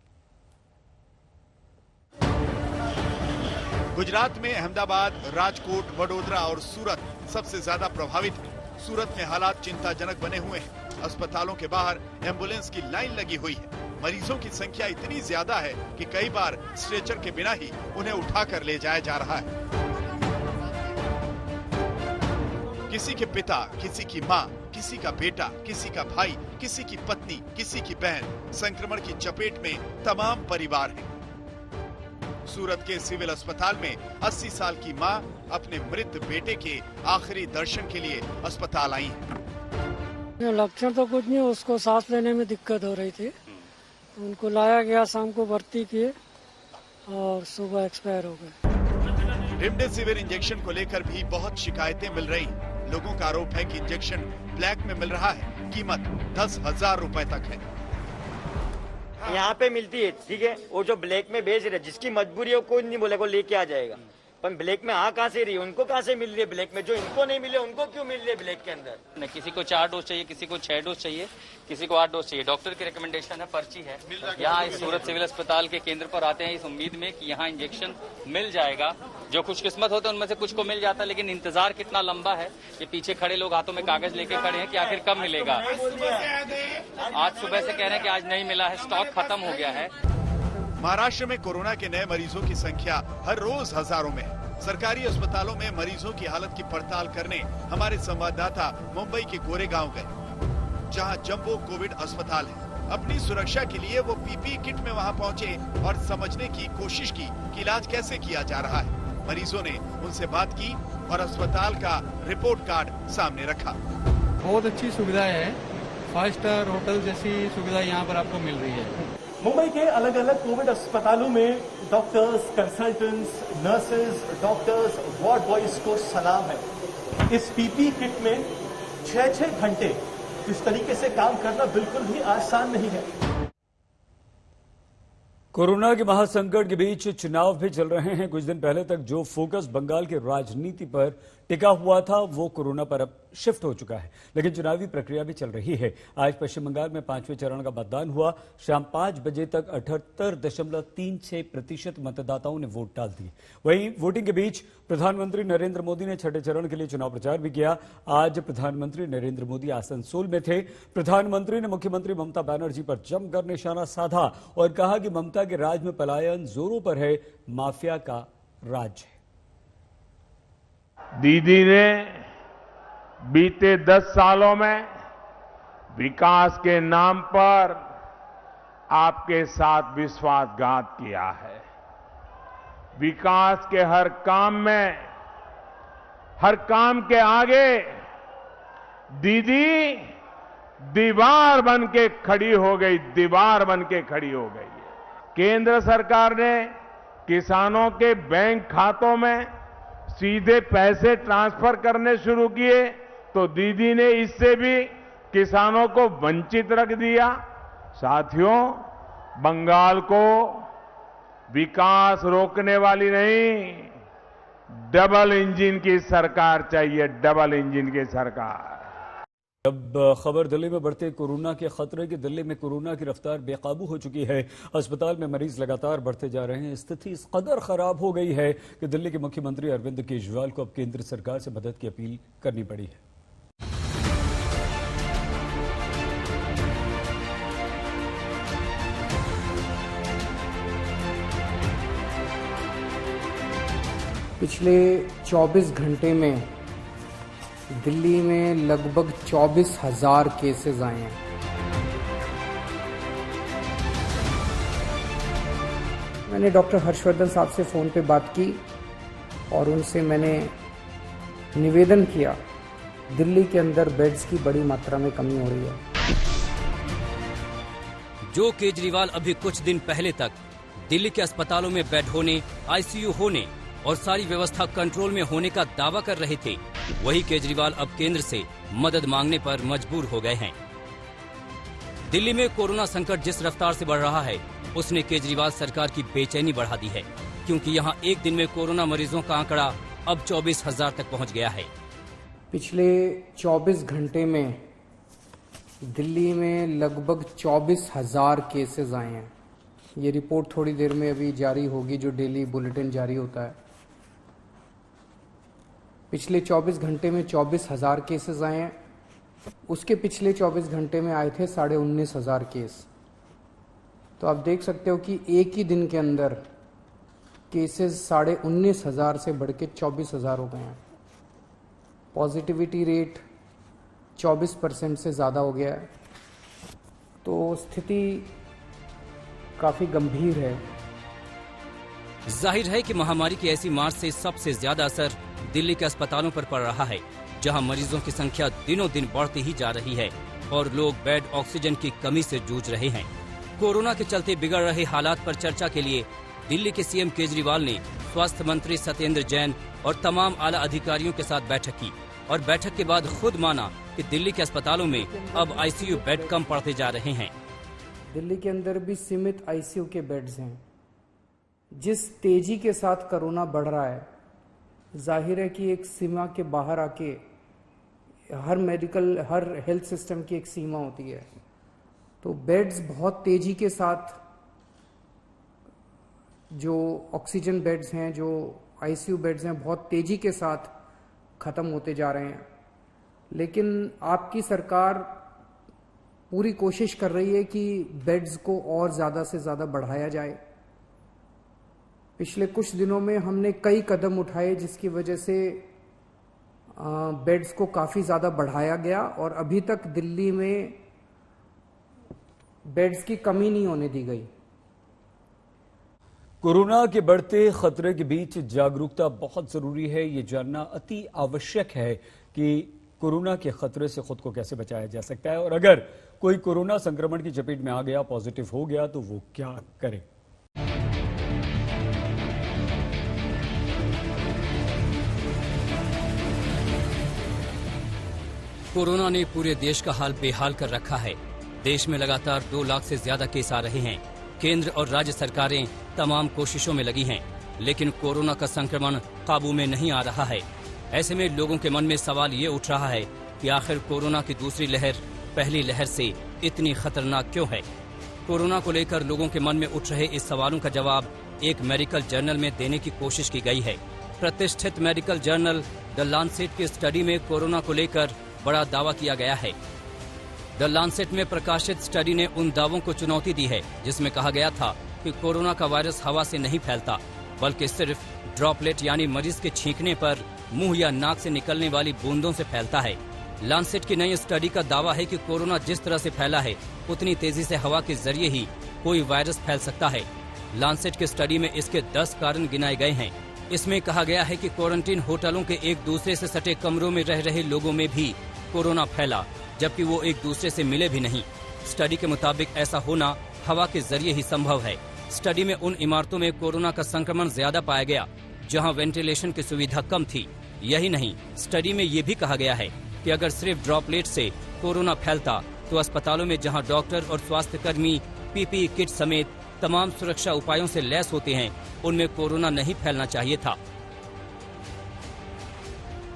गुजरात में अहमदाबाद, राजकोट, वडोदरा और सूरत सबसे ज्यादा प्रभावित है। सूरत में हालात चिंताजनक बने हुए हैं। अस्पतालों के बाहर एम्बुलेंस की लाइन लगी हुई है। मरीजों की संख्या इतनी ज्यादा है कि कई बार स्ट्रेचर के बिना ही उन्हें उठाकर ले जाया जा रहा है। किसी के पिता, किसी की मां, किसी का बेटा, किसी का भाई, किसी की पत्नी, किसी की बहन, संक्रमण की चपेट में तमाम परिवार हैं। सूरत के सिविल अस्पताल में 80 साल की मां अपने मृत बेटे के आखिरी दर्शन के लिए अस्पताल आई हैं। लक्षण तो कुछ नहीं, उसको सांस लेने में दिक्कत हो रही थी। उनको लाया गया, शाम को भर्ती किए और सुबह एक्सपायर हो गए। रेमडेसिविर इंजेक्शन को लेकर भी बहुत शिकायतें मिल रही हैं। लोगों का आरोप है कि इंजेक्शन ब्लैक में मिल रहा है। कीमत 10,000 रुपए तक है। यहाँ पे मिलती है, ठीक है। वो जो ब्लैक में बेच रहे, जिसकी मजबूरी है कोई नहीं बोलेगा लेके आ जाएगा, पर ब्लैक में कहाँ से रही है, उनको कहाँ से मिल रही है ब्लैक में? जो इनको नहीं मिले उनको क्यों मिल रही है ब्लैक के अंदर? किसी को 4 डोज चाहिए, किसी को 6 डोज चाहिए, किसी को 8 डोज चाहिए। डॉक्टर की रिकमेंडेशन है, पर्ची है। यहाँ इस सूरत सिविल अस्पताल के केंद्र पर आते हैं इस उम्मीद में कि यहाँ इंजेक्शन मिल जाएगा। जो खुशकिस्मत होते हैं उनमें से कुछ को मिल जाता है, लेकिन इंतजार कितना लंबा है। ये पीछे खड़े लोग हाथों में कागज लेके खड़े हैं कि आखिर कब मिलेगा। आज सुबह से कह रहे हैं कि आज नहीं मिला है, स्टॉक खत्म हो गया है। महाराष्ट्र में कोरोना के नए मरीजों की संख्या हर रोज हजारों में है। सरकारी अस्पतालों में मरीजों की हालत की पड़ताल करने हमारे संवाददाता मुंबई के गोरेगांव गए, जहां जंबो कोविड अस्पताल है। अपनी सुरक्षा के लिए वो पीपीई किट में वहां पहुंचे और समझने की कोशिश की कि इलाज कैसे किया जा रहा है। मरीजों ने उनसे बात की और अस्पताल का रिपोर्ट कार्ड सामने रखा। बहुत अच्छी सुविधाएं हैं, 5 स्टार होटल जैसी सुविधा यहाँ पर आपको मिल रही है। मुंबई के अलग अलग कोविड अस्पतालों में doctors, consultants, nurses, doctors, ward boys को सलाम है। इस पीपीई किट में 6-6 घंटे इस तरीके से काम करना बिल्कुल भी आसान नहीं है। कोरोना के महासंकट के बीच चुनाव भी चल रहे हैं। कुछ दिन पहले तक जो फोकस बंगाल की राजनीति पर टिका हुआ था वो कोरोना पर अब शिफ्ट हो चुका है, लेकिन चुनावी प्रक्रिया भी चल रही है। आज पश्चिम बंगाल में 5वें चरण का मतदान हुआ। शाम 5 बजे तक 78.36% मतदाताओं ने वोट डाल दिए। वहीं वोटिंग के बीच प्रधानमंत्री नरेंद्र मोदी ने 6ठे चरण के लिए चुनाव प्रचार भी किया। आज प्रधानमंत्री नरेंद्र मोदी आसनसोल में थे। प्रधानमंत्री ने मुख्यमंत्री ममता बनर्जी पर जमकर निशाना साधा और कहा कि ममता के राज में पलायन जोरों पर है, माफिया का राज है। दीदी ने बीते 10 सालों में विकास के नाम पर आपके साथ विश्वासघात किया है। विकास के हर काम में, हर काम के आगे दीदी दीवार बन के खड़ी हो गई, दीवार बन के खड़ी हो गई। केंद्र सरकार ने किसानों के बैंक खातों में सीधे पैसे ट्रांसफर करने शुरू किए तो दीदी ने इससे भी किसानों को वंचित रख दिया। साथियों, बंगाल को विकास रोकने वाली नहीं, डबल इंजन की सरकार चाहिए, डबल इंजन की सरकार। अब खबर दिल्ली में बढ़ते कोरोना के खतरे की। दिल्ली में कोरोना की रफ्तार बेकाबू हो चुकी है। अस्पताल में मरीज लगातार बढ़ते जा रहे हैं। स्थिति इस कदर खराब हो गई है कि दिल्ली के मुख्यमंत्री अरविंद केजरीवाल को अब केंद्र सरकार से मदद की अपील करनी पड़ी है। पिछले 24 घंटे में दिल्ली में लगभग 24,000 केसेस आए हैं। मैंने डॉक्टर हर्षवर्धन साहब से फ़ोन पे बात की और उनसे मैंने निवेदन किया, दिल्ली के अंदर बेड्स की बड़ी मात्रा में कमी हो रही है। जो केजरीवाल अभी कुछ दिन पहले तक दिल्ली के अस्पतालों में बेड होने, आईसीयू होने और सारी व्यवस्था कंट्रोल में होने का दावा कर रहे थे, वही केजरीवाल अब केंद्र से मदद मांगने पर मजबूर हो गए हैं। दिल्ली में कोरोना संकट जिस रफ्तार से बढ़ रहा है, उसने केजरीवाल सरकार की बेचैनी बढ़ा दी है, क्योंकि यहां एक दिन में कोरोना मरीजों का आंकड़ा अब 24,000 तक पहुंच गया है। पिछले 24 घंटे में दिल्ली में लगभग 24,000 केसेस आए हैं। ये रिपोर्ट थोड़ी देर में अभी जारी होगी, जो डेली बुलेटिन जारी होता है। पिछले 24 घंटे में 24,000 केसेस आए हैं। उसके पिछले 24 घंटे में आए थे 19,500 केस। तो आप देख सकते हो कि एक ही दिन के अंदर केसेस 19,500 से बढ़ के 24,000 हो गए हैं। पॉजिटिविटी रेट 24% से ज़्यादा हो गया है। तो स्थिति काफ़ी गंभीर है। जाहिर है कि महामारी की ऐसी मार से सबसे ज्यादा असर दिल्ली के अस्पतालों पर पड़ रहा है, जहां मरीजों की संख्या दिनों दिन बढ़ती ही जा रही है और लोग बेड, ऑक्सीजन की कमी से जूझ रहे हैं। कोरोना के चलते बिगड़ रहे हालात पर चर्चा के लिए दिल्ली के सीएम केजरीवाल ने स्वास्थ्य मंत्री सत्येंद्र जैन और तमाम आला अधिकारियों के साथ बैठक की और बैठक के बाद खुद माना कि दिल्ली के अस्पतालों में अब आईसीयू बेड कम पड़ते जा रहे हैं। दिल्ली के अंदर भी सीमित आईसीयू के बेड्स हैं। जिस तेजी के साथ कोरोना बढ़ रहा है, जाहिर है कि एक सीमा के बाहर आके हर हेल्थ सिस्टम की एक सीमा होती है। तो बेड्स बहुत तेजी के साथ, जो ऑक्सीजन बेड्स हैं, जो आईसीयू बेड्स हैं, बहुत तेजी के साथ खत्म होते जा रहे हैं। लेकिन आपकी सरकार पूरी कोशिश कर रही है कि बेड्स को और ज़्यादा से ज़्यादा बढ़ाया जाए। पिछले कुछ दिनों में हमने कई कदम उठाए जिसकी वजह से बेड्स को काफ़ी ज़्यादा बढ़ाया गया और अभी तक दिल्ली में बेड्स की कमी नहीं होने दी गई। कोरोना के बढ़ते खतरे के बीच जागरूकता बहुत जरूरी है। ये जानना अति आवश्यक है कि कोरोना के खतरे से खुद को कैसे बचाया जा सकता है और अगर कोई कोरोना संक्रमण की चपेट में आ गया, पॉजिटिव हो गया, तो वो क्या करे। कोरोना ने पूरे देश का हाल बेहाल कर रखा है। देश में लगातार 2 लाख से ज्यादा केस आ रहे हैं। केंद्र और राज्य सरकारें तमाम कोशिशों में लगी हैं, लेकिन कोरोना का संक्रमण काबू में नहीं आ रहा है। ऐसे में लोगों के मन में सवाल ये उठ रहा है कि आखिर कोरोना की दूसरी लहर पहली लहर से इतनी खतरनाक क्यों है। कोरोना को लेकर लोगों के मन में उठ रहे इस सवालों का जवाब एक मेडिकल जर्नल में देने की कोशिश की गई है। प्रतिष्ठित मेडिकल जर्नल द लांसेट की स्टडी में कोरोना को लेकर बड़ा दावा किया गया है। द लांसेट में प्रकाशित स्टडी ने उन दावों को चुनौती दी है जिसमें कहा गया था कि कोरोना का वायरस हवा से नहीं फैलता, बल्कि सिर्फ ड्रॉपलेट यानी मरीज के छींकने पर मुंह या नाक से निकलने वाली बूंदों से फैलता है। लांसेट की नई स्टडी का दावा है कि कोरोना जिस तरह से फैला है, उतनी तेजी से हवा के जरिए ही कोई वायरस फैल सकता है। लांसेट की स्टडी में इसके 10 कारण गिनाए गए हैं। इसमें कहा गया है कि क्वारंटीन होटलों के एक दूसरे से सटे कमरों में रह रहे लोगों में भी कोरोना फैला, जबकि वो एक दूसरे से मिले भी नहीं। स्टडी के मुताबिक ऐसा होना हवा के जरिए ही संभव है। स्टडी में उन इमारतों में कोरोना का संक्रमण ज्यादा पाया गया जहां वेंटिलेशन की सुविधा कम थी। यही नहीं, स्टडी में ये भी कहा गया है कि अगर सिर्फ ड्रॉपलेट से कोरोना फैलता तो अस्पतालों में जहां डॉक्टर और स्वास्थ्य कर्मी पीपीई किट समेत तमाम सुरक्षा उपायों से लैस होते हैं, उनमें कोरोना नहीं फैलना चाहिए था।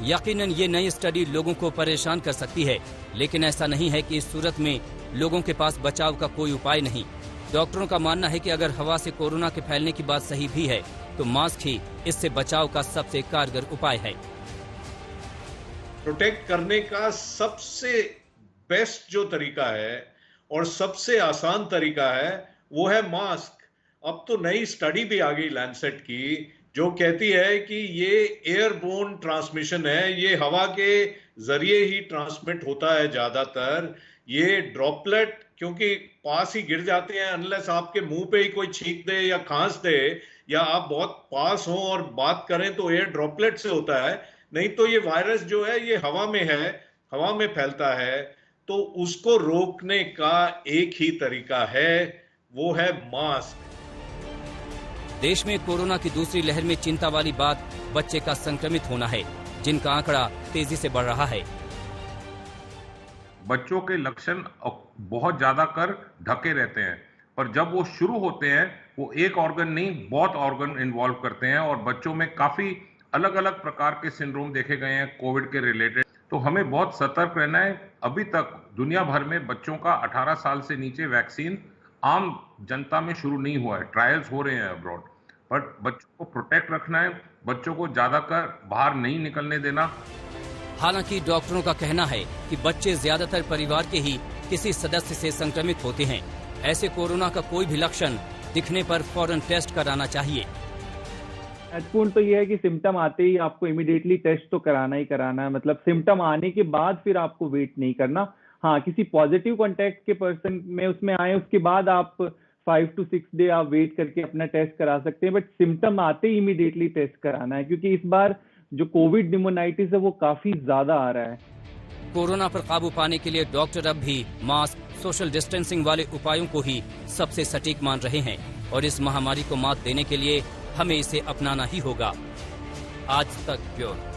यकीनन ये नई स्टडी लोगों को परेशान कर सकती है, लेकिन ऐसा नहीं है कि इस सूरत में लोगों के पास बचाव का कोई उपाय नहीं। डॉक्टरों का मानना है कि अगर हवा से कोरोना के फैलने की बात सही भी है तो मास्क ही इससे बचाव का सबसे कारगर उपाय है। प्रोटेक्ट करने का सबसे बेस्ट जो तरीका है और सबसे आसान तरीका है वो है मास्क। अब तो नई स्टडी भी आ गई लैंसेट की जो कहती है कि ये एयरबोर्न ट्रांसमिशन है, ये हवा के जरिए ही ट्रांसमिट होता है ज्यादातर। ये ड्रॉपलेट क्योंकि पास ही गिर जाते हैं, अनलेस आपके मुंह पे ही कोई छींक दे या खांस दे या आप बहुत पास हो और बात करें तो एयर ड्रॉपलेट से होता है। नहीं तो ये वायरस जो है ये हवा में है, हवा में फैलता है। तो उसको रोकने का एक ही तरीका है, वो है मास्क। देश में कोरोना की दूसरी लहर में चिंता वाली बात बच्चे का संक्रमित होना है, जिनका आंकड़ा तेजी से बढ़ रहा है। बच्चों के लक्षण बहुत ज्यादा कर ढके रहते हैं, पर जब वो शुरू होते हैं वो एक ऑर्गन नहीं बहुत ऑर्गन इन्वॉल्व करते हैं और बच्चों में काफी अलग अलग प्रकार के सिंड्रोम देखे गए हैं कोविड के रिलेटेड। तो हमें बहुत सतर्क रहना है। अभी तक दुनिया भर में बच्चों का 18 साल से नीचे वैक्सीन आम जनता में शुरू नहीं हुआ है, ट्रायल्स हो रहे हैं अब्रॉड, बट बच्चों को प्रोटेक्ट रखना है, बच्चों को ज्यादातर बाहर नहीं निकलने देना। हालांकि डॉक्टरों का कहना है कि बच्चे ज्यादातर परिवार के ही किसी सदस्य से संक्रमित होते हैं। ऐसे कोरोना का कोई भी लक्षण दिखने पर फौरन टेस्ट कराना चाहिए। महत्वपूर्ण तो ये है कि सिम्टम आते ही आपको इमीडिएटली टेस्ट तो कराना ही कराना है, मतलब सिम्टम आने के बाद फिर आपको वेट नहीं करना। हाँ, किसी पॉजिटिव कॉन्टेक्ट के पर्सन में उसमें आए उसके बाद आप 5 to 6 डे आप वेट करके अपना टेस्ट करा सकते हैं, बट सिम्टम आते ही इमीडिएटली टेस्ट कराना है, क्योंकि इस बार जो कोविड निमोनाइटिस है वो काफी ज्यादा आ रहा है। कोरोना पर काबू पाने के लिए डॉक्टर अब भी मास्क, सोशल डिस्टेंसिंग वाले उपायों को ही सबसे सटीक मान रहे हैं और इस महामारी को मात देने के लिए हमें इसे अपनाना ही होगा। आज तक ब्यूरो।